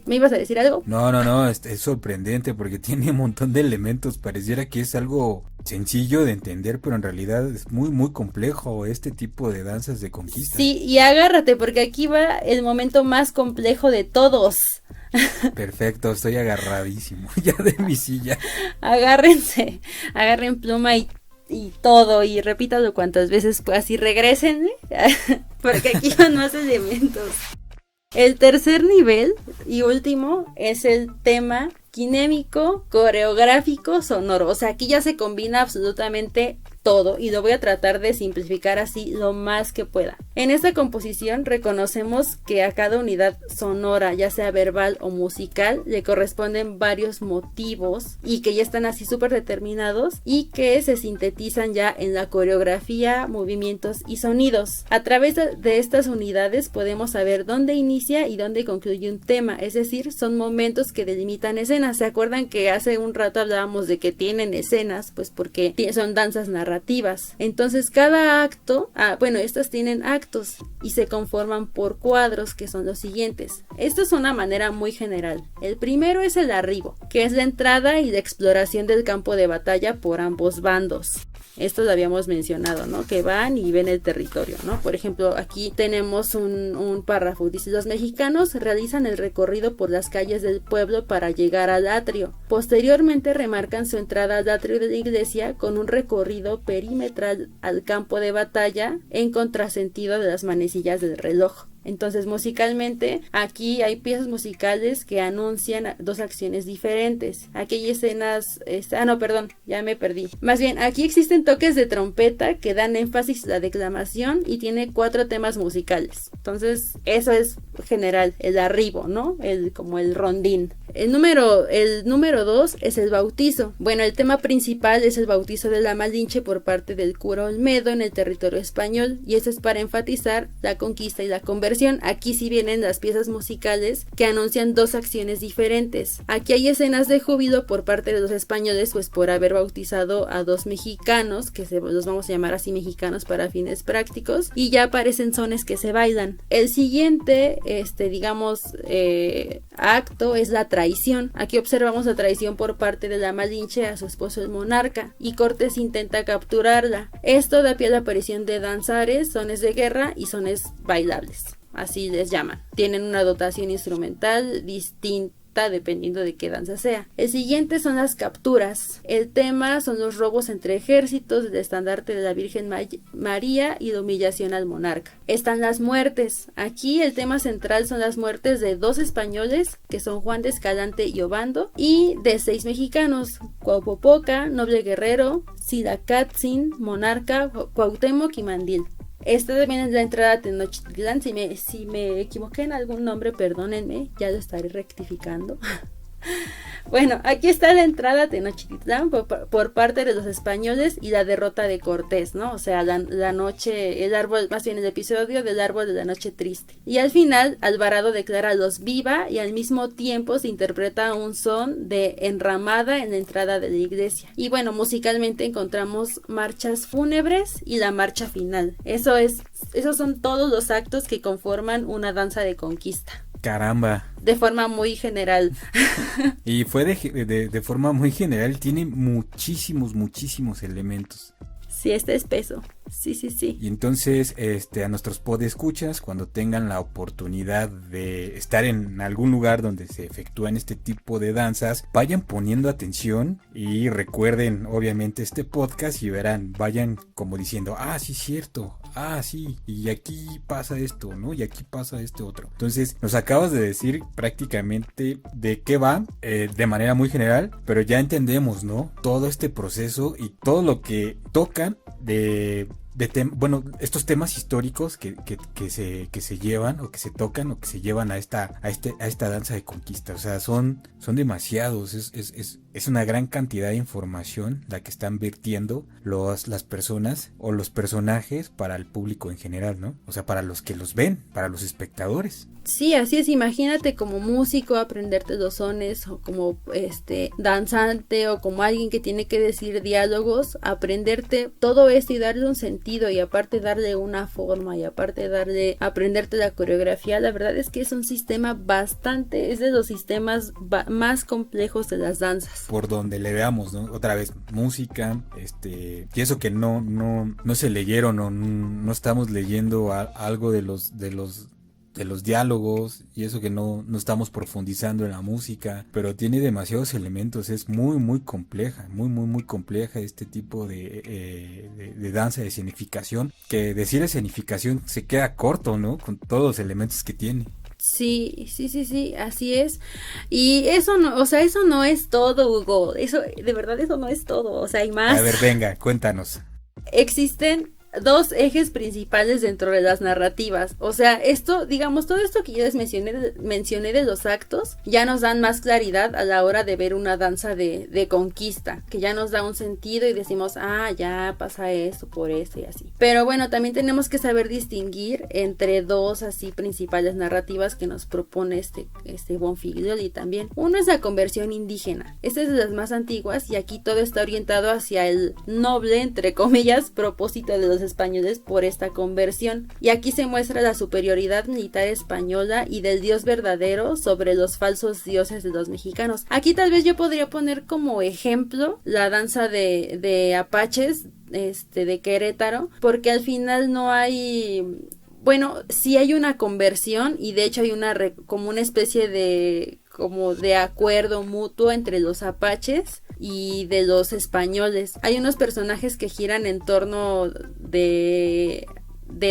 ¿Me ibas a decir algo? No, es sorprendente porque tiene un montón de elementos. Pareciera que es algo sencillo de entender, pero en realidad es muy complejo este tipo de danzas de conquista. Sí, y agárrate porque aquí va el momento más complejo de todos. Perfecto, estoy agarradísimo ya de mi silla. Agarren pluma y todo, y repítalo cuantas veces puedas y regresen, porque aquí van más elementos. El tercer nivel y último es el tema kinémico, coreográfico, sonoro. O sea, aquí ya se combina absolutamente todo y lo voy a tratar de simplificar así lo más que pueda. En esta composición reconocemos que a cada unidad sonora, ya sea verbal o musical, le corresponden varios motivos y que ya están así súper determinados y que se sintetizan ya en la coreografía, movimientos y sonidos. A través de estas unidades podemos saber dónde inicia y dónde concluye un tema, es decir, son momentos que delimitan escenas. ¿Se acuerdan que hace un rato hablábamos de que tienen escenas? Pues porque son danzas narrativas. Entonces cada acto, estas tienen actos y se conforman por cuadros, que son los siguientes. Esto es una manera muy general. El primero es el arribo, que es la entrada y la exploración del campo de batalla por ambos bandos. Esto lo habíamos mencionado, ¿no? Que van y ven el territorio, ¿no? Por ejemplo, aquí tenemos un párrafo. Dice: los mexicanos realizan el recorrido por las calles del pueblo para llegar al atrio. Posteriormente remarcan su entrada al atrio de la iglesia con un recorrido perimetral al campo de batalla en contrasentido de las manecillas del reloj. Entonces, musicalmente, aquí hay piezas musicales que anuncian dos acciones diferentes. Aquí hay escenas... ya me perdí. Más bien, aquí existen toques de trompeta que dan énfasis a la declamación y tiene 4 temas musicales. Entonces, eso es general, el arribo, ¿no? Como el rondín. El número 2 es el bautizo. Bueno, el tema principal es el bautizo de la Malinche por parte del cura Olmedo en el territorio español, y eso es para enfatizar la conquista y la conversión. Aquí sí vienen las piezas musicales que anuncian 2 acciones diferentes. Aquí hay escenas de júbilo por parte de los españoles, pues por haber bautizado a 2 mexicanos, que los vamos a llamar así mexicanos para fines prácticos, y ya aparecen sones que se bailan. El siguiente, acto es la traición. Aquí observamos la traición por parte de la Malinche a su esposo el monarca, y Cortés intenta capturarla. Esto da pie a la aparición de danzares, sones de guerra y sones bailables, así les llaman. Tienen una dotación instrumental distinta dependiendo de qué danza sea. El siguiente son las capturas. El tema son los robos entre ejércitos, el estandarte de la Virgen María y la humillación al monarca. Están las muertes. Aquí el tema central son las muertes de 2 españoles, que son Juan de Escalante y Obando, y de 6 mexicanos: Cuaupopoca, noble guerrero, Silacatzin, monarca, Cuauhtémoc y Mandil. Esta también es la entrada a Tenochtitlán. Si me equivoqué en algún nombre, perdónenme, ya lo estaré rectificando. Bueno, aquí está la entrada a Tenochtitlán por parte de los españoles y la derrota de Cortés, ¿no? O sea, la noche, el árbol, más bien el episodio del árbol de la noche triste. Y al final, Alvarado declara a los viva y al mismo tiempo se interpreta un son de enramada en la entrada de la iglesia. Y bueno, musicalmente encontramos marchas fúnebres y la marcha final. Esos son todos los actos que conforman una danza de conquista. Caramba. De forma muy general. Y fue de forma muy general, tiene muchísimos elementos. Sí, está espeso. Sí. Y entonces, a nuestros podescuchas, cuando tengan la oportunidad de estar en algún lugar donde se efectúan este tipo de danzas, vayan poniendo atención y recuerden, obviamente, este podcast y verán, vayan como diciendo, sí, cierto, sí, y aquí pasa esto, ¿no? Y aquí pasa este otro. Entonces, nos acabas de decir prácticamente de qué va, de manera muy general, pero ya entendemos, ¿no? Todo este proceso y todo lo que tocan estos temas históricos que se llevan o que se tocan o que se llevan a esta danza de conquista. O sea, son demasiados, es una gran cantidad de información la que están vertiendo las personas o los personajes para el público en general, ¿no? O sea, para los que los ven, para los espectadores. Sí, así es. Imagínate como músico aprenderte los sones, o como danzante, o como alguien que tiene que decir diálogos, aprenderte todo esto y darle un sentido, y aparte darle una forma, y aparte aprenderte la coreografía. La verdad es que es un sistema es de los sistemas más complejos de las danzas. Por donde le veamos, ¿no? Otra vez, música, y eso que no se leyeron o no estamos leyendo algo de los diálogos, y eso que no estamos profundizando en la música, pero tiene demasiados elementos, es muy compleja, muy compleja este tipo de danza de escenificación, que decir escenificación se queda corto, ¿no? Con todos los elementos que tiene. Sí, así es. Y eso no es todo, Hugo. De verdad, eso no es todo. O sea, hay más. A ver, venga, cuéntanos. Existen dos ejes principales dentro de las narrativas. O sea, todo esto que ya les mencioné de los actos, ya nos dan más claridad a la hora de ver una danza de conquista, que ya nos da un sentido y decimos, ya pasa esto, por esto y así. Pero bueno, también tenemos que saber distinguir entre dos así principales narrativas que nos propone este Bonfiglioli también. Uno es la conversión indígena. Esta es de las más antiguas, y aquí todo está orientado hacia el noble, entre comillas, propósito de los españoles por esta conversión, y aquí se muestra la superioridad militar española y del dios verdadero sobre los falsos dioses de los mexicanos. Aquí tal vez yo podría poner como ejemplo la danza de apaches de Querétaro, porque al final no hay... Bueno, sí hay una conversión, y de hecho hay como una especie de acuerdo mutuo entre los apaches y de los españoles. Hay unos personajes que giran en torno de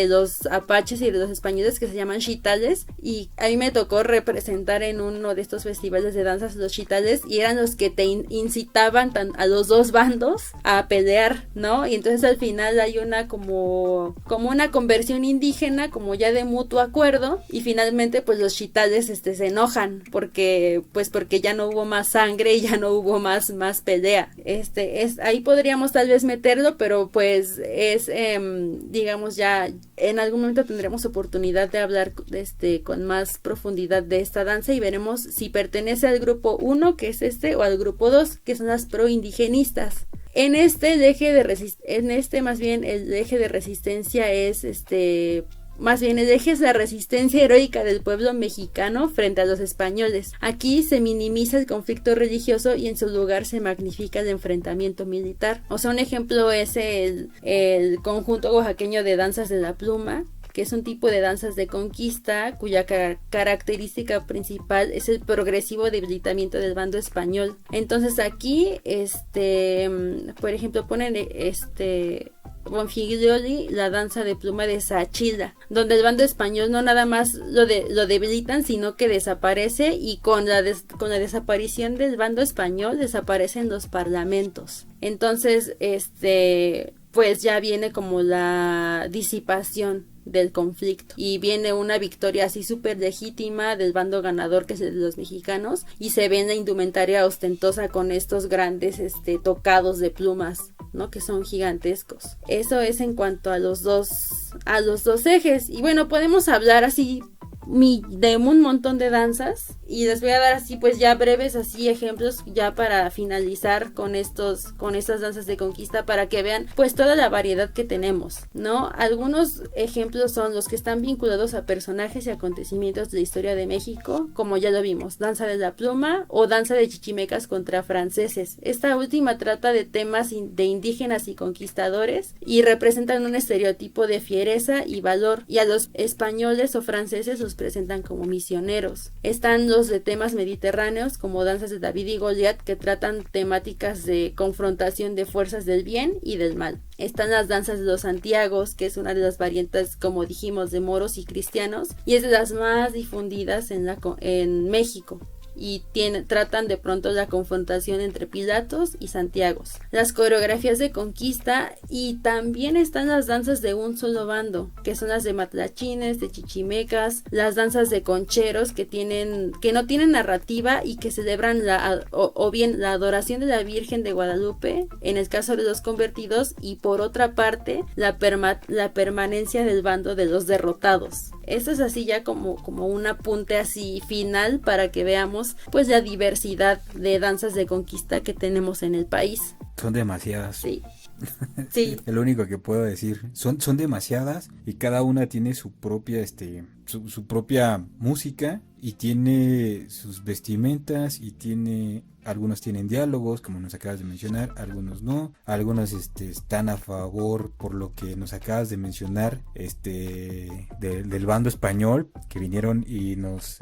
los apaches y de los españoles que se llaman chitales, y a mí me tocó representar en uno de estos festivales de danzas los chitales, y eran los que te incitaban a los dos bandos a pelear, ¿no? Y entonces al final hay una como una conversión indígena, como ya de mutuo acuerdo, y finalmente pues los chitales se enojan porque ya no hubo más sangre y ya no hubo más pelea. Ahí podríamos tal vez meterlo, pero pues digamos, ya en algún momento tendremos oportunidad de hablar con más profundidad de esta danza, y veremos si pertenece al grupo 1, que es o al grupo 2, que son las proindigenistas. En el eje de resistencia es más bien el eje es la resistencia heroica del pueblo mexicano frente a los españoles. Aquí se minimiza el conflicto religioso y en su lugar se magnifica el enfrentamiento militar. O sea, un ejemplo es el conjunto oaxaqueño de danzas de la pluma, que es un tipo de danzas de conquista cuya característica principal es el progresivo debilitamiento del bando español. Entonces aquí, por ejemplo, ponen Bonfiglioli la danza de pluma de Sachila, donde el bando español no nada más lo debilitan, sino que desaparece, y con la desaparición del bando español desaparecen los parlamentos. Entonces, pues ya viene como la disipación del conflicto y viene una victoria así súper legítima del bando ganador, que es el de los mexicanos, y se ve en la indumentaria ostentosa con estos grandes tocados de plumas, ¿no? Que son gigantescos. Eso es en cuanto a los dos ejes. Y bueno, podemos hablar así de un montón de danzas, y les voy a dar así pues ya breves así ejemplos ya para finalizar con estas danzas de conquista, para que vean pues toda la variedad que tenemos, ¿no? Algunos ejemplos son los que están vinculados a personajes y acontecimientos de la historia de México, como ya lo vimos, danza de la pluma o danza de chichimecas contra franceses. Esta última trata de temas de indígenas y conquistadores y representan un estereotipo de fiereza y valor, y a los españoles o franceses los presentan como misioneros. Están los de temas mediterráneos, como danzas de David y Goliat, que tratan temáticas de confrontación de fuerzas del bien y del mal. Están las danzas de los Santiagos, que es una de las variantes, como dijimos, de moros y cristianos, y es de las más difundidas en México. Y tratan de pronto la confrontación entre Pilatos y Santiagos. Las coreografías de conquista, y también están las danzas de un solo bando, que son las de matlachines, de chichimecas, las danzas de concheros que no tienen narrativa y que celebran o bien la adoración de la Virgen de Guadalupe en el caso de los convertidos, y por otra parte la permanencia del bando de los derrotados. Esto es así ya como un apunte así final para que veamos pues la diversidad de danzas de conquista que tenemos en el país. Son demasiadas. Sí. Sí. Es lo único que puedo decir. Son demasiadas, y cada una tiene su propia su propia música, y tiene sus vestimentas, y algunos tienen diálogos, como nos acabas de mencionar, algunos no, algunos están a favor, por lo que nos acabas de mencionar, del bando español, que vinieron y nos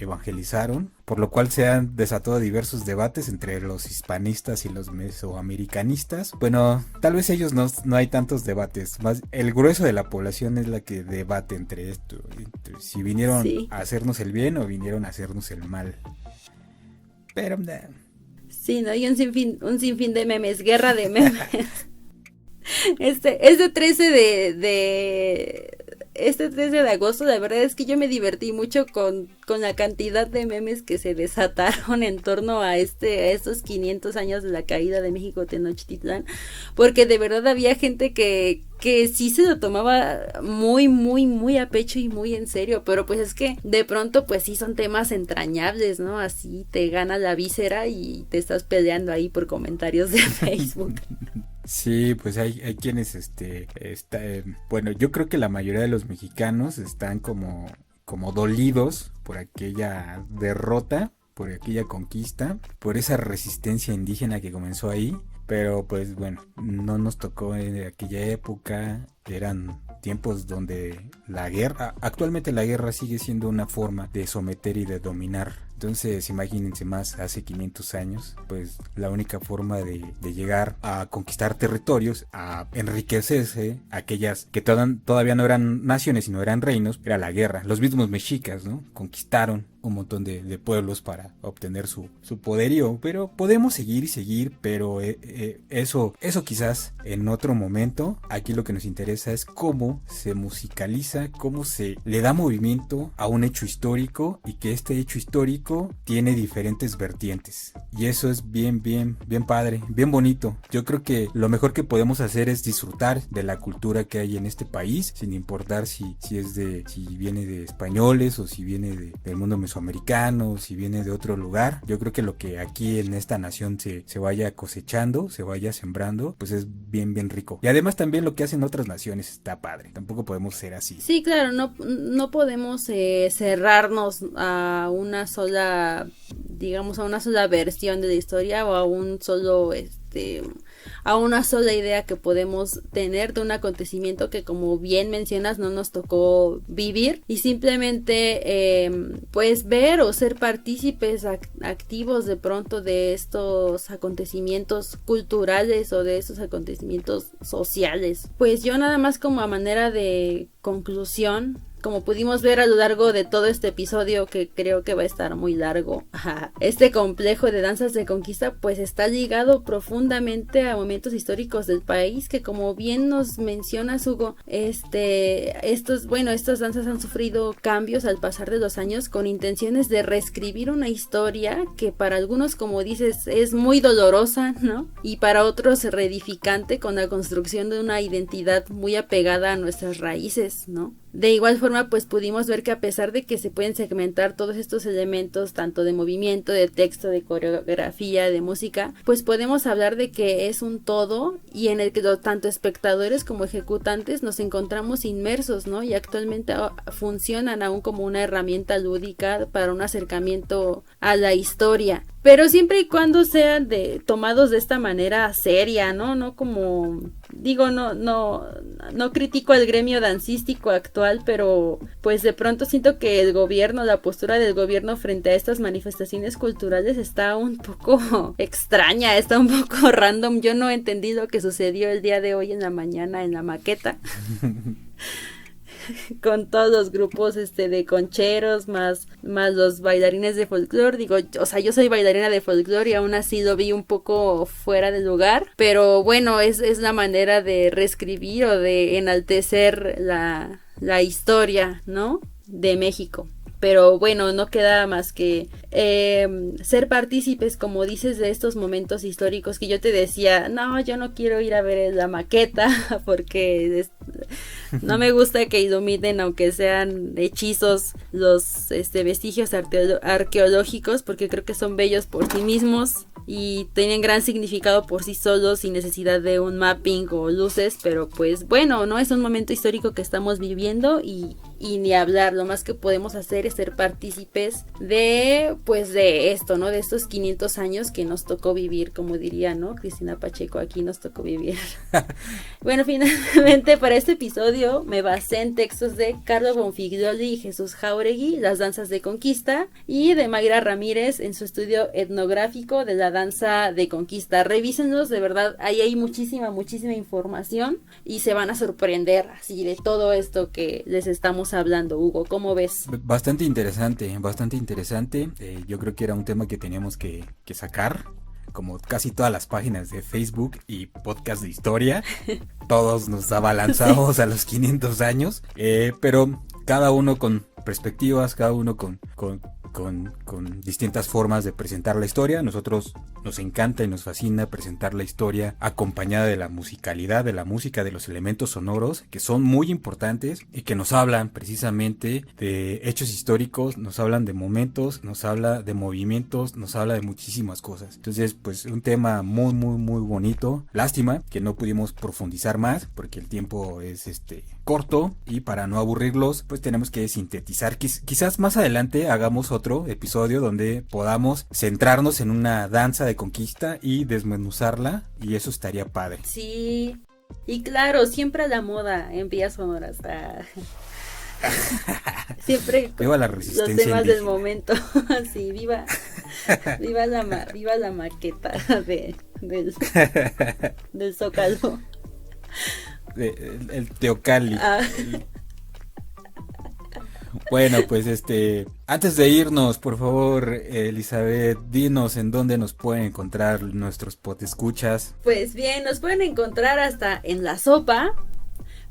evangelizaron, por lo cual se han desatado diversos debates entre los hispanistas y los mesoamericanistas. Bueno, tal vez ellos no hay tantos debates, más el grueso de la población es la que debate entre esto, entre si vinieron a hacernos el bien o vinieron a hacernos el mal. Pero sí, ¿no? Y un sinfín de memes, guerra de memes. Este 13 de agosto, la verdad es que yo me divertí mucho con la cantidad de memes que se desataron en torno a estos 500 años de la caída de México Tenochtitlán, porque de verdad había gente que sí se lo tomaba muy, muy, muy a pecho y muy en serio, pero pues es que de pronto pues sí son temas entrañables, ¿no? Así te gana la víscera y te estás peleando ahí por comentarios de Facebook. Sí, pues hay quienes, bueno, yo creo que la mayoría de los mexicanos están como dolidos por aquella derrota, por aquella conquista, por esa resistencia indígena que comenzó ahí, pero pues bueno, no nos tocó en aquella época, eran tiempos donde actualmente la guerra sigue siendo una forma de someter y de dominar. Entonces imagínense más hace 500 años, pues la única forma de llegar a conquistar territorios, a enriquecerse, aquellas que todavía no eran naciones sino eran reinos, era la guerra. Los mismos mexicas, ¿no? Conquistaron un montón de pueblos para obtener su poderío, pero podemos seguir, pero eso quizás en otro momento. Aquí lo que nos interesa es cómo se musicaliza, cómo se le da movimiento a un hecho histórico, y que este hecho histórico tiene diferentes vertientes, y eso es bien padre, bien bonito. Yo creo que lo mejor que podemos hacer es disfrutar de la cultura que hay en este país, sin importar si viene de españoles, o si viene del mundo mesoamericano, o si viene de otro lugar. Yo creo que lo que aquí en esta nación se vaya cosechando, se vaya sembrando, pues es bien rico. Y además también lo que hacen otras naciones está padre. Tampoco podemos ser así. Sí, claro, no podemos cerrarnos a una sola, digamos, a una sola versión de la historia, o a un solo a una sola idea que podemos tener de un acontecimiento que, como bien mencionas, no nos tocó vivir, y simplemente pues ver o ser partícipes activos de pronto de estos acontecimientos culturales o de estos acontecimientos sociales. Pues yo nada más, como a manera de conclusión, como pudimos ver a lo largo de todo este episodio, que creo que va a estar muy largo, este complejo de danzas de conquista pues está ligado profundamente a momentos históricos del país que, como bien nos mencionas, Hugo, estas danzas han sufrido cambios al pasar de los años con intenciones de reescribir una historia que para algunos, como dices, es muy dolorosa, ¿no? Y para otros reedificante, con la construcción de una identidad muy apegada a nuestras raíces, ¿no? De igual forma, pues pudimos ver que a pesar de que se pueden segmentar todos estos elementos, tanto de movimiento, de texto, de coreografía, de música, pues podemos hablar de que es un todo y en el que tanto espectadores como ejecutantes nos encontramos inmersos, ¿no? Y actualmente funcionan aún como una herramienta lúdica para un acercamiento a la historia. Pero siempre y cuando sean tomados de esta manera seria, ¿no? No como, digo, no critico al gremio dancístico actual, pero pues de pronto siento que la postura del gobierno frente a estas manifestaciones culturales está un poco extraña, está un poco random. Yo no entendí lo que sucedió el día de hoy en la mañana en la maqueta. Con todos los grupos de concheros, más los bailarines de folclore. Digo, o sea, yo soy bailarina de folclore y aún así lo vi un poco fuera de lugar, pero bueno, es la manera de reescribir o de enaltecer la historia, ¿no? De México. Pero bueno, no queda más que ser partícipes, como dices, de estos momentos históricos que yo te decía, no, yo no quiero ir a ver la maqueta porque no me gusta que iluminen, aunque sean hechizos, los vestigios arqueológicos, porque creo que son bellos por sí mismos y tienen gran significado por sí solos sin necesidad de un mapping o luces, pero pues bueno, no es un momento histórico que estamos viviendo y ni hablar. Lo más que podemos hacer es ser partícipes de esto, ¿no? De estos 500 años que nos tocó vivir, como diría, ¿no? Cristina Pacheco, aquí nos tocó vivir. Bueno, finalmente para este episodio me basé en textos de Carlo Bonfiglioli y Jesús Jáuregui, Las danzas de conquista, y de Mayra Ramírez en su estudio etnográfico de la danza de conquista. Revísenlos, de verdad, ahí hay muchísima información y se van a sorprender así de todo esto que les estamos hablando. Hugo, ¿cómo ves? Bastante interesante. Yo creo que era un tema que teníamos que sacar, como casi todas las páginas de Facebook y podcast de historia. Todos nos abalanzamos a los 500 años, pero cada uno con perspectivas, cada uno con distintas formas de presentar la historia. Nosotros nos encanta y nos fascina presentar la historia acompañada de la musicalidad, de la música, de los elementos sonoros que son muy importantes y que nos hablan precisamente de hechos históricos, nos hablan de momentos, nos habla de movimientos, nos habla de muchísimas cosas. Entonces, pues un tema muy bonito. Lástima que no pudimos profundizar más porque el tiempo es corto y para no aburrirlos pues tenemos que sintetizar. Quizás más adelante hagamos otro episodio donde podamos centrarnos en una danza de conquista y desmenuzarla, y eso estaría padre. Sí, y claro, siempre a la moda en vías sonoras. Siempre viva la resistencia los temas indígena del momento. Sí, viva la maqueta del Zócalo. El Teocalli. Bueno, pues antes de irnos, por favor, Elizabeth, dinos en dónde nos pueden encontrar nuestros podescuchas. Pues bien, nos pueden encontrar hasta en La Sopa,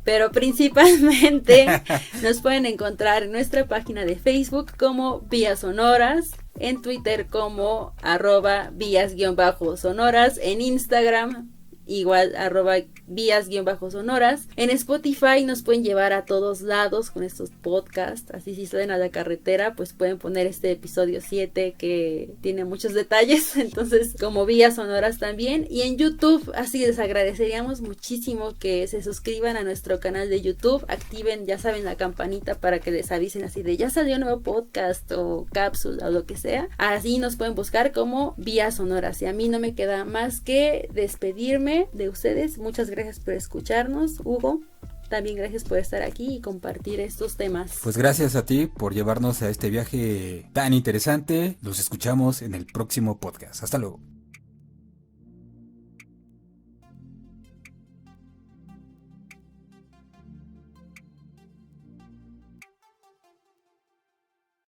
pero principalmente nos pueden encontrar en nuestra página de Facebook como Vías Sonoras, en Twitter como @vías_sonoras, en Instagram igual @vías_sonoras. En Spotify nos pueden llevar a todos lados con estos podcasts, así si salen a la carretera pues pueden poner este episodio 7 que tiene muchos detalles, entonces como Vías Sonoras también. Y en YouTube, así les agradeceríamos muchísimo que se suscriban a nuestro canal de YouTube, activen, ya saben, la campanita para que les avisen así de ya salió un nuevo podcast o cápsula o lo que sea. Así nos pueden buscar como Vías Sonoras. Y a mí no me queda más que despedirme de ustedes. Muchas gracias por escucharnos, Hugo. También gracias por estar aquí y compartir estos temas. Pues gracias a ti por llevarnos a este viaje tan interesante. Los escuchamos en el próximo podcast. Hasta luego.